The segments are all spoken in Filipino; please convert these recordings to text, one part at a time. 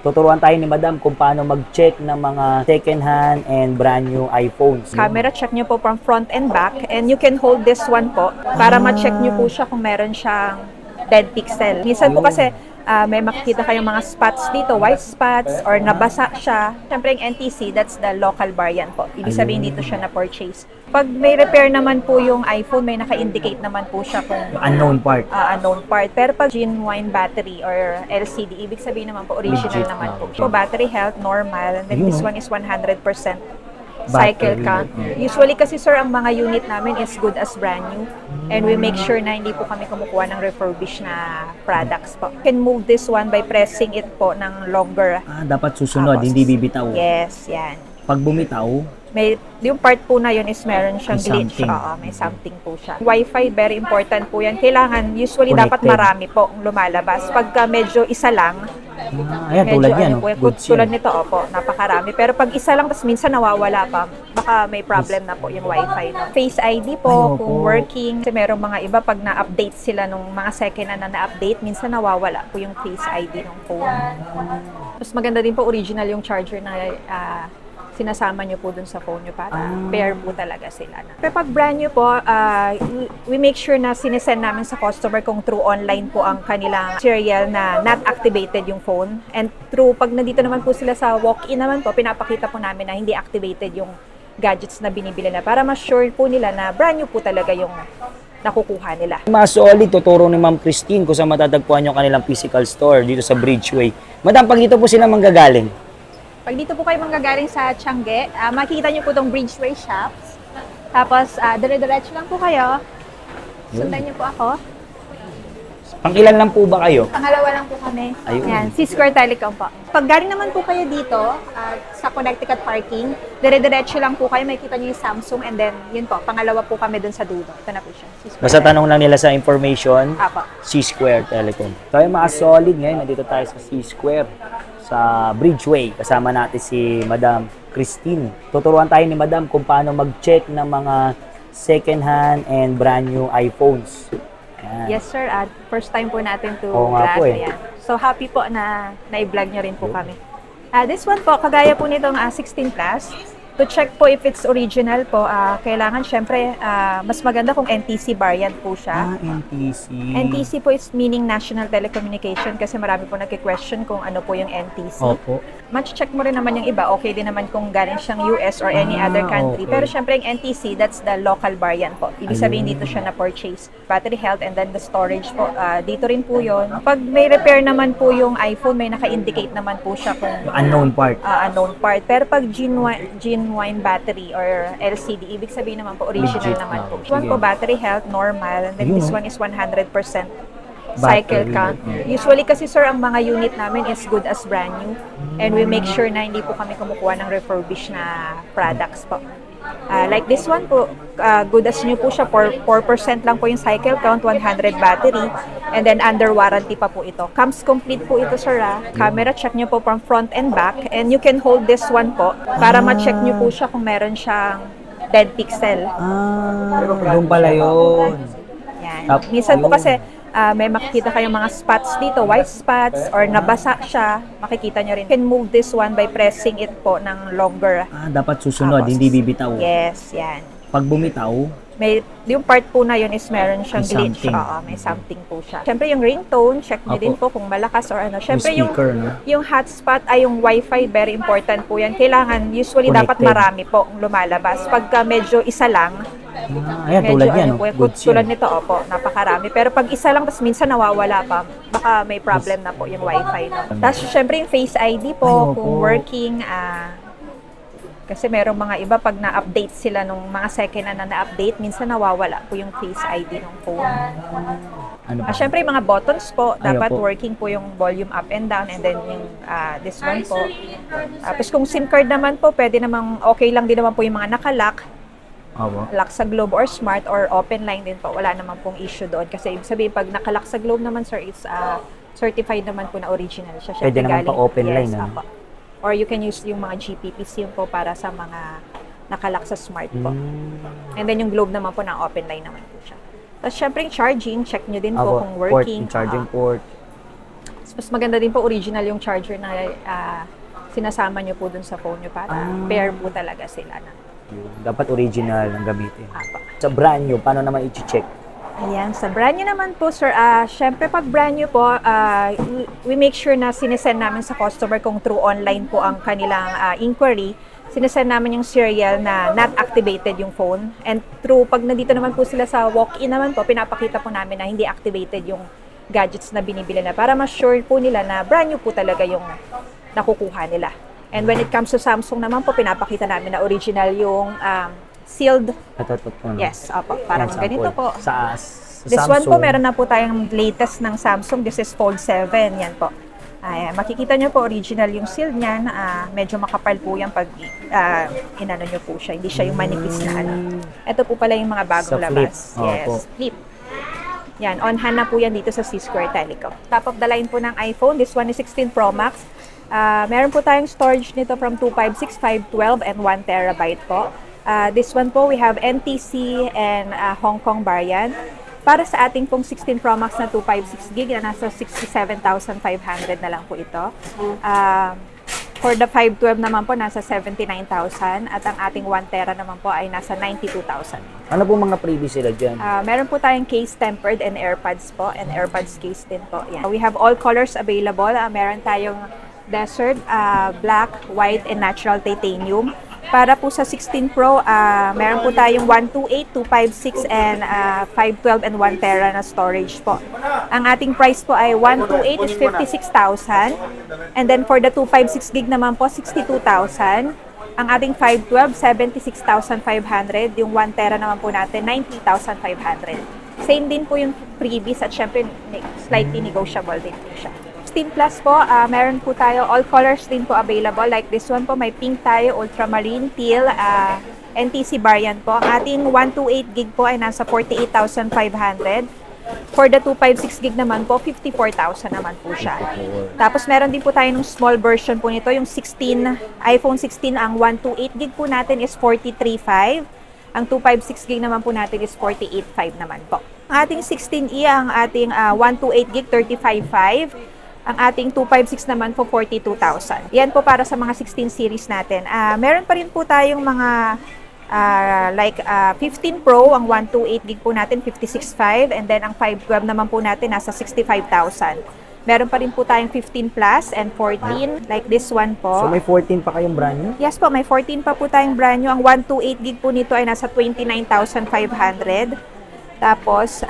Tuturuan tayo ni Madam kung paano mag-check ng mga second-hand and brand new iPhones. Camera check nyo po from front and back, and you can hold this one po para ma-check nyo po siya kung meron siyang dead pixel. Minsan po kasi may makikita kayong mga spots dito, white spots, or nabasa siya. Siyempre yung NTC, that's the local variant po. Ibig sabihin dito siya na-purchase. Pag may repair naman po yung iPhone, may naka-indicate naman po siya kung Unknown part. unknown part. Pero pag genuine battery or LCD, ibig sabihin naman po original Legit, naman po. okay. So battery health, normal. And then this one is 100% cycle Battery. count. Usually kasi sir, ang mga unit namin is good as brand new. And we make sure na hindi po kami kumukuha ng refurbished na products po. You can move this one by pressing it po ng longer. Dapat susunod, Tapos, hindi bibitaw. Yes, yan. Pag bumitaw, May, yung part po na yun is meron siyang May glitch. something. Oo, may something po siya. Wi-Fi, very important po yan. Kailangan, usually dapat Connected. marami po ang lumalabas. Pagka medyo isa lang, ayan, medyo tulad yan. po, Goods tulad yan. nito, opo, napakarami. Pero pag isa lang, tapos minsan nawawala pa, baka may problem na po yung Wi-Fi. No? Face ID po, Ay, kung opo. working. Kasi merong mga iba, pag na-update sila nung mga second na na-update, minsan nawawala po yung Face ID ng phone. Tapos maganda din po, original yung charger na sinasama nyo po dun sa phone nyo para pair po talaga sila. Pero pag brand new po, we make sure na sinesend namin sa customer kung through online po ang kanilang serial na not activated yung phone. And through, pag nandito naman po sila sa walk-in naman po, pinapakita po namin na hindi activated yung gadgets na binibili na para ma-sure po nila na brand new po talaga yung nakukuha nila. Mga solid, tuturo ni Ma'am Christine kung saan matatagpuan yung kanilang physical store dito sa Bridgeway. Madam, pag dito po sila manggagaling, Pag dito po kayo manggagaling sa Tiangge, makikita niyo po itong Bridgeway Shops. Tapos, dire-diretso lang po kayo. Sundan niyo po ako. pangilan lang po ba kayo? Pangalawa lang po kami. Ayun. Yan, C-Square Telecom po. Pag galing naman po kayo dito, sa Connecticut Parking, dire-diretso lang po kayo, makikita niyo yung Samsung, and then, yun po, pangalawa po kami dun sa dulo. Ito na po siya. C-Square Basta Telecom. tanong lang nila sa information, Apo. C-Square Telecom. Tayo mga solid ngayon, nandito tayo sa C-Square, sa Bridgeway. Kasama natin si Madam Christine. Tuturuan tayo ni Madam kung paano mag-check ng mga second-hand and brand new iPhones. Ayan. Yes, sir. First time po natin to Oo nga vlog. po eh. Ayan. So, happy po na na-vlog nyo rin po kami. This one po, kagaya po nitong 16 Plus. To check po if it's original po, kailangan syempre, mas maganda kung NTC variant po siya. NTC. NTC po is meaning National Telecommunication kasi marami po nagki-question kung ano po yung NTC. Opo. Match-check mo rin naman yung iba. Okay din naman kung galing siyang US or any other country. okay. Pero syempre yung NTC, that's the local variant po. Ibig sabihin Ayun. dito siya na-purchase. Battery health and then the storage po. Dito rin po yon. Pag may repair naman po yung iPhone, may naka-indicate naman po siya kung Unknown part. unknown part. Pero pag genuine battery or LCD, ibig sabihin naman po original Legit, naman po. sige. This one po, battery health, normal. And then Ayun, this oh. one is 100% cycle Battery. count. Usually kasi sir, ang mga unit namin is good as brand new. And we make sure na hindi po kami kumukuha ng refurbished na products po. Like this one po, good as new po siya, 4% lang po yung cycle count, 100 battery, and then under warranty pa po ito. Comes complete po ito sir. Camera check nyo po from front and back, and you can hold this one po para ma-check nyo po siya kung meron siyang dead pixel. Doon pala yun. Yan. Tap- Minsan po ayun. kasi may makikita kayong mga spots dito, white spots, or nabasa siya, makikita nyo rin. You can move this one by pressing it po ng longer. Dapat susunod, Tapos, hindi bibitaw. Yes, yan. Pag bumitaw, May, yung part po na yun is meron siyang May glitch. something. Oo, may something po siya. Siyempre yung ringtone, check nyo Opo. din po kung malakas or ano. Siyempre Yung speaker, no? yung hotspot ay yung wifi, very important po yan. Kailangan, usually dapat Connected. marami po ang lumalabas. Pagka medyo isa lang, ayan, medyo tulad yan. ano po, Goods tulad yan. nito, opo, napakarami. Pero pag isa lang, tapos minsan nawawala pa, baka may problem na po yung wifi. No? Tapos syempre yung Face ID po, Ay, opo. kung working, kasi merong mga iba pag na-update sila nung mga second na na-update, minsan nawawala po yung Face ID ng phone. Ano ba? Syempre yung mga buttons po, Ay, dapat opo. working po yung volume up and down, and then yung this one po. Tapos kung SIM card naman po, pwede namang okay lang din naman po yung mga nakalock, Opo. lock sa Globe or Smart or open line din po. Wala naman pong issue doon. Kasi ibig sabihin, pag nakalock sa Globe naman, sir, it's certified naman po na original siya. Pwede naman pa open line, yes, ano? apo. Or you can use yung mga GPP SIM po para sa mga nakalock sa Smart po. And then yung Globe naman po na open line naman po siya. Tapos syempre yung charging, check nyo din po Opo, kung port, working. yung charging port. Mas maganda din po original yung charger na sinasama nyo po dun sa phone nyo para pair po talaga sila na. Dapat original ang gamitin. Apa. Sa brand new, paano naman i-check? Ayan, sa brand new naman po, sir, syempre pag brand new po, we make sure na sinesend namin sa customer kung through online po ang kanilang inquiry. Sinesend namin yung serial na not activated yung phone. And through, pag nandito naman po sila sa walk-in naman po, pinapakita po namin na hindi activated yung gadgets na binibili na para ma-sure po nila na brand new po talaga yung nakukuha nila. And when it comes to Samsung naman po, pinapakita namin na original yung sealed. Ito. Yes, opo. Parang Yan, ganito sample. po. Sa This Samsung, one po, meron na po tayong latest ng Samsung. This is Fold 7. Yan po. Ayan, makikita nyo po, original yung seal niyan. Medyo makapal po yan pag inano nyo po siya. Hindi siya yung manipis na ano. Ito po pala yung mga bagong Sa labas. Flip. Yes, Opo. Flip. Yan, on hand na po yan dito sa C-Square Telecom. Top of the line po ng iPhone. This one is 16 Pro Max. Meron po tayong storage nito from 256, 512, and 1 terabyte po. This one po, we have NTC and Hong Kong variant. Para sa ating pong 16 Pro Max na 256 gig na nasa 67,500 na lang po ito. For the 512 naman po, nasa 79,000 at ang ating 1 tera naman po ay nasa 92,000. ano po mga previous sila dyan? Meron po tayong case tempered and AirPods po and AirPods case din po. Yan. We have all colors available. Meron tayong desert, black, white, and natural titanium. Para po sa 16 Pro, meron po tayong 128, 256, and 512 and 1 tera na storage po. Ang ating price po ay 128 is 56,000. And then for the 256 gig naman po, 62,000. Ang ating 512, 76,500. Yung 1 tera naman po natin, 90,500. Same din po yung freebies at syempre slightly negotiable din po siya. 16 Plus po, meron po tayo all colors din po available. Like this one po, may pink tayo, ultramarine, teal, NTC variant po. Ang ating 128 gig po ay nasa 48,500. For the 256 gig naman po, 54,000 naman po siya. Tapos meron din po tayo ng small version po nito, yung 16, iPhone 16, ang 128 gig po natin is 43,500. Ang 256 gig naman po natin is 48,500 naman po. Ang ating 16E, ang ating 128 gig, 35,500. Ang ating 256 naman po, 42,000. Yan po para sa mga 16 series natin. Meron pa rin po tayong mga 15 Pro, ang 128 gig po natin, 56,500. And then ang 512 naman po natin, nasa 65,000. Meron pa rin po tayong 15 Plus and 14, like this one po. So may 14 pa kayong brand new? Yes po, may 14 pa po tayong brand new. Ang 128 gig po nito ay nasa 29,500. Tapos,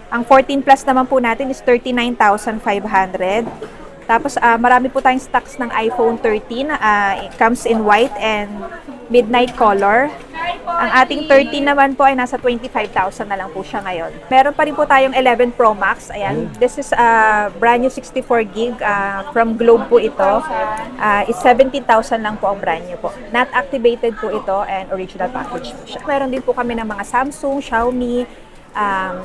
ang 14 Plus naman po natin is 39,500. Tapos, marami po tayong stocks ng iPhone 13. It comes in white and midnight color. Ang ating 13 naman po ay nasa 25,000 na lang po siya ngayon. Meron pa rin po tayong 11 Pro Max. Ayan, this is a brand new 64 gig from Globe po ito. Is 17,000 lang po ang brand new po. Not activated po ito and original package po siya. Meron din po kami ng mga Samsung, Xiaomi,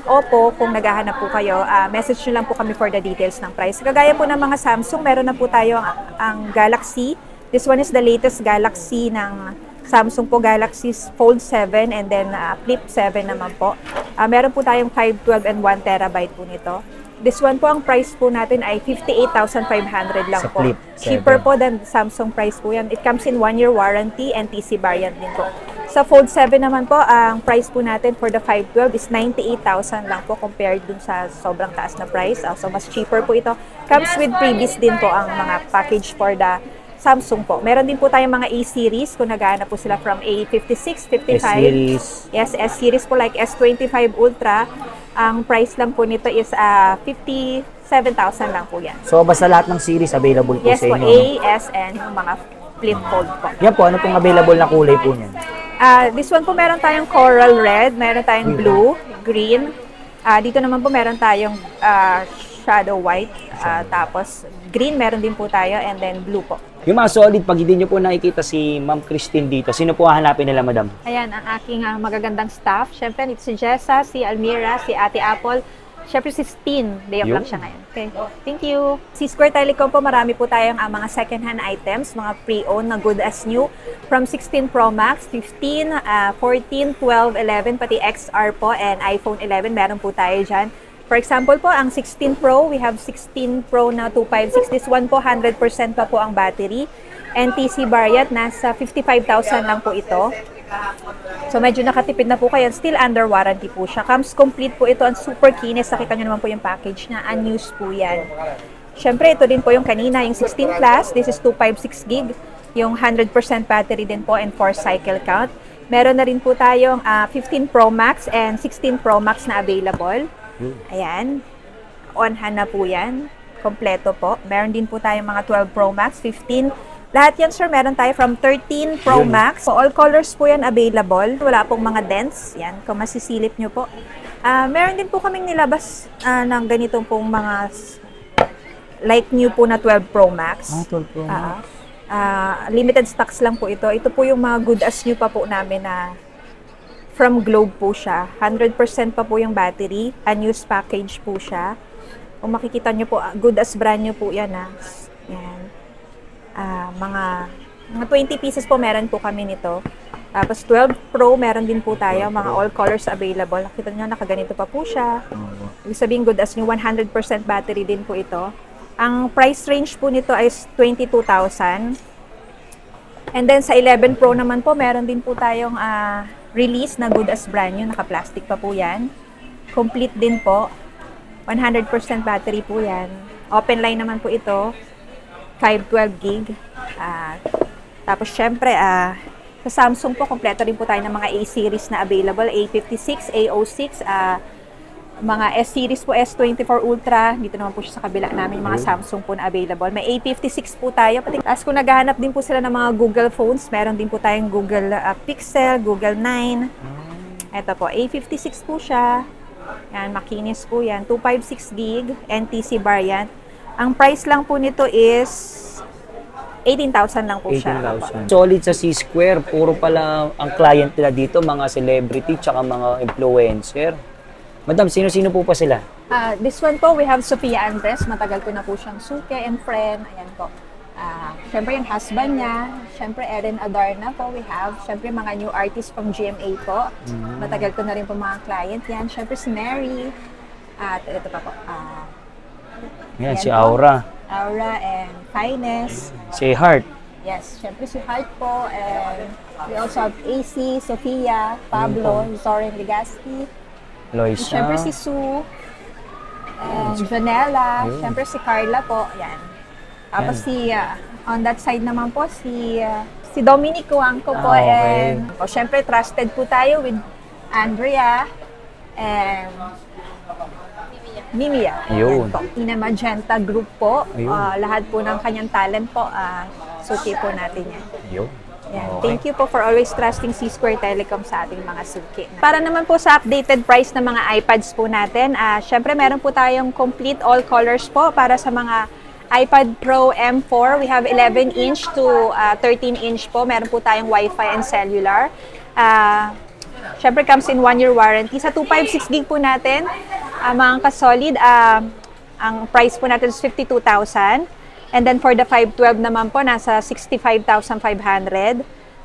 Oppo. Kung naghahanap po kayo, message nyo lang po kami for the details ng price. Kagaya po ng mga Samsung, meron na po tayo ang Galaxy. This one is the latest Galaxy ng Samsung po, Galaxy Fold 7 and then Flip 7 naman po. Meron po tayong 512 and 1 terabyte po nito. This one po, ang price po natin ay 58,500 lang Sa po. Flip 7. Cheaper po than Samsung price po yan. It comes in 1-year warranty and TC variant din po. Sa Fold 7 naman po, ang price po natin for the 512 is 98,000 lang po compared dun sa sobrang taas na price. So, mas cheaper po ito. Comes with freebies din po ang mga package for the Samsung po. Meron din po tayong mga A-series kung naghahanap po sila from A56, 55. S-series. Yes, S-series po like S25 Ultra. Ang price lang po nito is 57,000 lang po yan. So basta lahat ng series available po Yes sa po, inyo. A, S, and yung mga flip fold po. Yan po, ano pong available na kulay po niyan? This one po meron tayong coral red, meron tayong blue, green. Dito naman po meron tayong shadow white, tapos green meron din po tayo, and then blue po. Yung mga solid, pag hindi nyo po nakikita si Ma'am Christine dito, sino po hahanapin nila, Madam? Ayan, ang aking magagandang staff. Siyempre, si Jessa, si Almira, si Ate Apple. Siyempre, si Steen. Day off lang siya ngayon. Okay, thank you. Si Square Telecom po, marami po tayong mga second-hand items, mga pre-owned na good as new. From 16 Pro Max, 15, 14, 12, 11, pati XR po, and iPhone 11, meron po tayo dyan. For example po, ang 16 Pro, we have 16 Pro na 256. This one po, 100% pa po ang battery. NTC variant, nasa 55,000 lang po ito. So medyo nakatipid na po kayo. Still under warranty po siya. Comes complete po ito. Ang super kinis. Nakita nyo naman po yung package niya. Unused po yan. Siyempre, ito din po yung kanina, yung 16 Plus. This is 256 gig. Yung 100% battery din po and 4 cycle count. Meron na rin po tayong 15 Pro Max and 16 Pro Max na available. Ayan. On-hand na po yan. Kompleto po. Meron din po tayong mga 12 Pro Max, 15. Lahat yan, sir, meron tayo from 13 Pro Max. So, all colors po yan available. Wala pong mga dents. Yan, kung masisilip nyo po. Meron din po kaming nilabas ng ganitong pong mga like new po na 12 Pro Max. 12 Pro Max. Limited stocks lang po ito. Ito po yung mga good as new pa po namin na from Globe po siya. 100% pa po yung battery. Unused package po siya. Kung makikita nyo po, good as brand new po yan. Yan. Mga 20 pieces po meron po kami nito. Tapos 12 Pro meron din po tayo. Mga all colors available. Nakita nyo, nakaganito pa po siya. Ibig sabihin good as new. 100% battery din po ito. Ang price range po nito is 22,000. And then sa 11 Pro naman po, meron din po tayong release na good as brand new. Naka-plastic pa po yan. Complete din po. 100% battery po yan. Open line naman po ito. 512 gig. Tapos syempre, sa Samsung po, kompleto rin po tayo ng mga A-series na available. A56, A06, mga S-series po, S24 Ultra. Dito naman po siya sa kabila namin, mga Samsung po na available. May A56 po tayo. Tapos kung naghahanap din po sila ng mga Google phones, meron din po tayong Google Pixel, Google 9. Ito po, A56 po siya. Yan, makinis po yan. 256 gig, NTC variant. Ang price lang po nito is 18,000 lang po siya. 18,000. Solid sa C-Square. Puro pala ang client nila dito, mga celebrity tsaka mga influencer. Madam, sino-sino po pa sila? This one po, we have Sofia Andres. Matagal ko na po siyang suke and friend. Ayan po. Siyempre yung husband niya. Siyempre Eren Adarna po we have. Siyempre mga new artists from GMA po. Matagal ko na rin po mga client yan. Siyempre si Mary. At ito pa po. Yan, si po. Aura. Aura and Finest. Si Heart. Yes, syempre si Heart po. And we also have AC, Sofia, Pablo, Zoren Legaspi. Loisa. Syempre si Sue. And Janela. Syempre si Carla po. Yan. Tapos si, on that side naman po, si Dominic Wangko po. Okay. And syempre trusted po tayo with Andrea and Mimia. Ayun. Ina Magenta Group po. Ayun. Lahat po ng kanyang talent po, suki po natin yan. Ayun. Yan. Okay. Thank you po for always trusting C-Square Telecom sa ating mga suki. Para naman po sa updated price ng mga iPads po natin, syempre meron po tayong complete all colors po para sa mga iPad Pro M4. We have 11-inch to 13-inch po. Meron po tayong Wi-Fi and cellular. Syempre comes in 1-year warranty. Sa 256 gig po natin, mga kasolid, ang price po natin is 52,000. And then for the 512 naman po, nasa 65,500.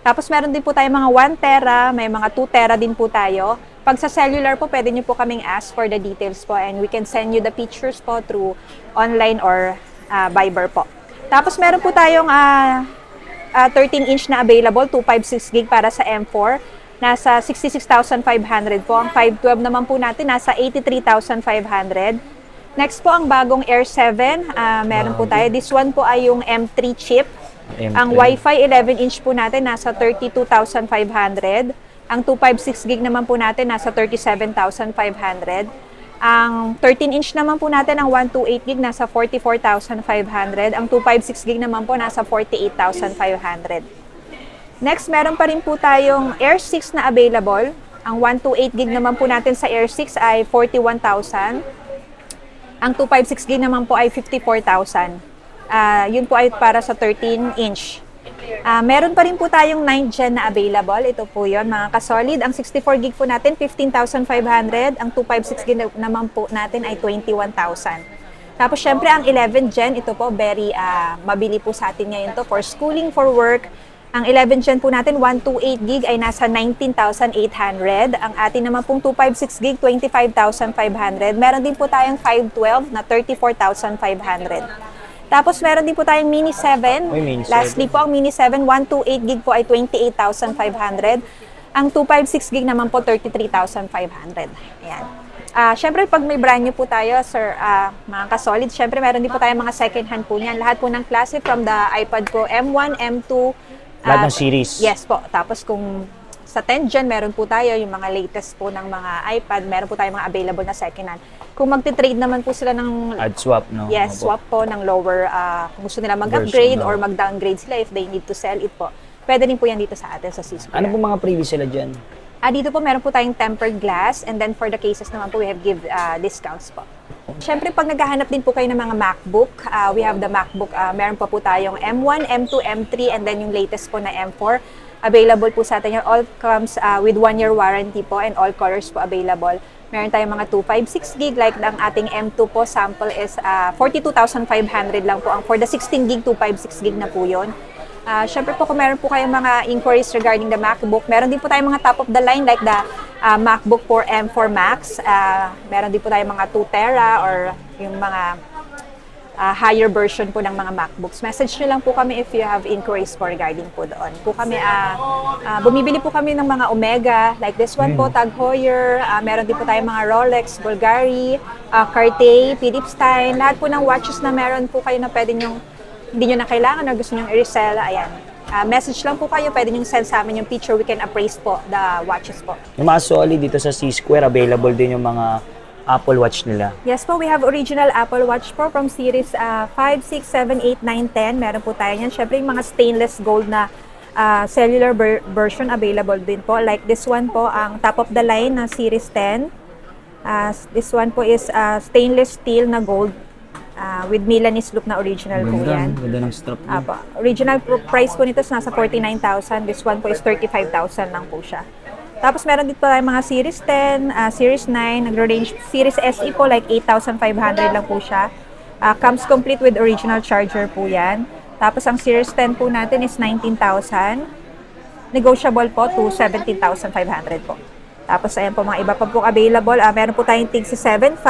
Tapos meron din po tayo mga 1 tera, may mga 2 tera din po tayo. Pag sa cellular po, pwede nyo po kaming ask for the details po and we can send you the pictures po through online or Viber po. Tapos meron po tayong 13-inch na available, 256 gig para sa M4. Nasa 66,500 po. Ang 512 naman po natin, nasa 83,500. Next po, ang bagong Air 7. Meron po tayo. This one po ay yung M3 chip. M3. Ang Wi-Fi 11-inch po natin, nasa 32,500. Ang 256 gig naman po natin, nasa 37,500. Ang 13-inch naman po natin, ang 128 gig, nasa 44,500. Ang 256 gig naman po, nasa 48,500. Next, meron pa rin po tayong Air 6 na available. Ang 128 gig naman po natin sa Air 6 ay 41,000. Ang 256 gig naman po ay 54,000. Yun po ay para sa 13-inch. Meron pa rin po tayong 9th gen na available. Ito po yun, mga kasolid. Ang 64 gig po natin, 15,500. Ang 256 gig naman po natin ay 21,000. Tapos syempre, ang 11th gen, ito po, very mabili po sa atin ngayon to for schooling, for work. Ang 11 Gen po natin, 128 gig ay nasa 19,800. Ang atin naman pong 256 gig, 25,500. Meron din po tayong 512 na 34,500. Tapos meron din po tayong Mini 7. Uy, Mini 7. Lastly po, ang Mini 7, 128 gig po ay 28,500. Ang 256 gig naman po, 33,500. Ayan. Syempre, pag may brand new po tayo, sir, mga ka-solid, syempre meron din po tayong mga second hand po niyan. Lahat po ng klase from the iPad Pro M1, M2, Lahat ng series. yes po. Tapos kung sa 10 Gen, meron po tayo yung mga latest po ng mga iPad. Meron po tayong mga available na second hand. Kung magti-trade naman po sila ng Add swap, no? yes, Opo. swap po ng lower, kung gusto nila mag-upgrade Version, no? or mag-downgrade sila if they need to sell it po. Pwede din po yan dito sa atin sa Cisco. Ano po mga previous sila dyan? Dito po meron po tayong tempered glass and then for the cases naman po we have give discounts po. Siyempre pag naghahanap din po kayo ng mga MacBook, we have the MacBook, meron pa po tayong M1, M2, M3 and then yung latest po na M4. Available po sa atin yan. All comes with 1-year warranty po and all colors po available. Meron tayong mga 256 gig like ang ating M2 po sample is 42,500 lang po. Ang for the 16 gig, 256 gig na po yun. Siyempre po kung meron po kayong mga inquiries regarding the MacBook, meron din po tayong mga top of the line like the MacBook Pro M4 Max. Meron din po tayong mga 2 tera or yung mga higher version po ng mga MacBooks. Message nyo lang po kami if you have inquiries po regarding po doon. Po kami, bumibili po kami ng mga Omega, like this one po, Tag Heuer, meron din po tayong mga Rolex, Bulgari, Cartier, Philips Stein, lahat po ng watches na meron po kayo na pwede nyong hindi nyo na kailangan or gusto nyo i-resell, ayan. Message lang po kayo, pwede nyo send sa amin yung picture, we can appraise po the watches po. Yung mga solid dito sa C-Square, available din yung mga Apple Watch nila. Yes po, we have original Apple Watch Pro from series 5, 6, 7, 8, 9, 10. Meron po tayo yan. Siyempre yung mga stainless gold na cellular version available din po. Like this one po, ang top of the line na series 10. This one po is stainless steel na gold. With Milanese look na original po yan. Ganda ng strap niya. Apo. Original price po nito is nasa 49,000. This one po is 35,000 lang po siya. Tapos meron dito tayong mga Series 10, Series 9, nagro-range. Series SE po like 8,500 lang po siya. Comes complete with original charger po yan. Tapos ang Series 10 po natin is 19,000. Negotiable po to 17,500 po. Tapos ayan po mga iba pa po available. Meron po tayong TIG 7.5.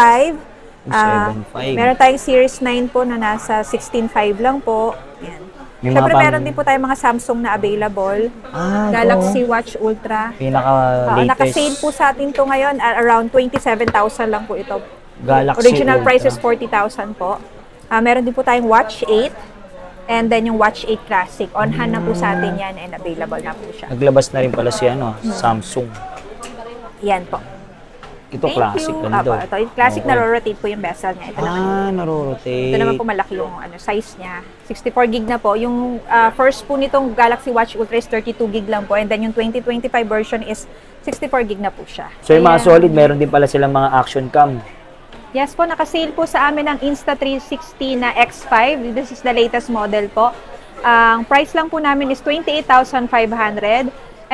7.5. Meron tayong Series 9 po na nasa 16.5 lang po. Yan. May Siyempre mga meron din po tayong mga Samsung na available. Galaxy Watch Ultra. Pinaka-latest. Naka-sale po sa atin to ngayon. Around 27,000 lang po ito. Galaxy Original Ultra. price is 40,000 po. Meron din po tayong Watch 8. And then yung Watch 8 Classic. On hand na po sa atin yan and available na po siya. Naglabas na rin pala si Samsung. Yan po. Ito Thank classic. you. Ganda. Ito yung classic Okay. na rotate po yung bezel niya. Ito naman. Naro-rotate. Ito naman po malaki yung size niya. 64 gig na po. Yung first po nitong Galaxy Watch Ultra is 32 gig lang po. And then yung 2025 version is 64 gig na po siya. So yung mga Ayan. solid, meron din pala silang mga action cam. Yes po, nakasale po sa amin ang Insta360 na X5. This is the latest model po. Ang price lang po namin is 28,500.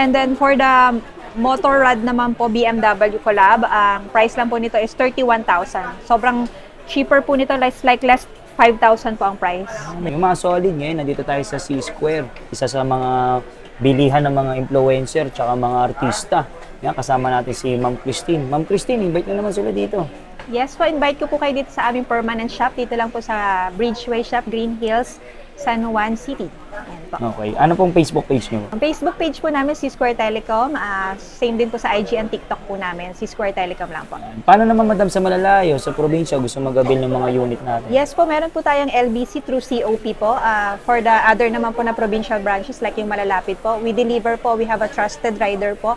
And then for the Motorrad naman po, BMW collab, ang price lang po nito is 31,000. Sobrang cheaper po nito, like less 5,000 po ang price. Yung mga solid ngayon, nandito tayo sa C-Square. Isa sa mga bilihan ng mga influencer tsaka mga artista. Yan, kasama natin si Ma'am Christine. Ma'am Christine, invite na naman sila dito. Yes po, invite ko po kayo dito sa aming permanent shop. Dito lang po sa Bridgeway Shop, Green Hills, San Juan City. Ayan po. Okay. Ano pong Facebook page niyo? Ang Facebook page po namin, C-Square Telecom. Same din po sa IG and TikTok po namin, C-Square Telecom lang po. Paano naman madam sa malalayo, sa probinsya, gusto mag-avail ng mga unit natin? Yes po, meron po tayong LBC through COP po. For the other naman po na provincial branches like yung malalapit po, we deliver po, we have a trusted rider po.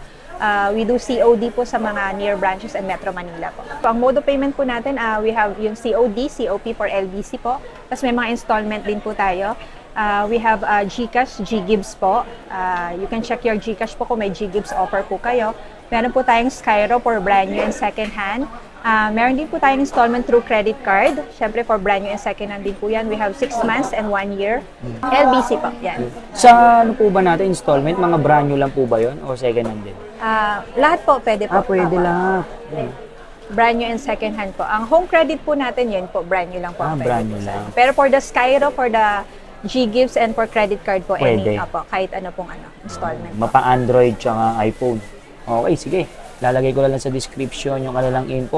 We do COD po sa mga near branches and Metro Manila po. So, ang mode of payment po natin, we have yung COD, COP for LBC po. Tapos may mga installment din po tayo. We have GCash, GGives po. You can check your GCash po kung may GGives offer po kayo. Meron po tayong Skyro for brand new and second hand. Meron din po tayong installment through credit card. Siyempre for brand new and second hand din po yan. We have 6 months and 1 year. LBC po, yan. Sa ano po ba natin, installment, mga brand new lang po ba yun? O second hand din? Lahat po, pwede po. Pwede lahat. Brand new and second hand po. Ang home credit po natin, yan po, brand new lang po. ang pwede Brand po new sa lang. atin. Pero for the Skyro, for the G-Gifts and for credit card po, Pwede. any, apo, kahit ano pong installment po. Mapa Android tsaka iPhone. Okay, sige. Lalagay ko lang sa description yung ano lang info.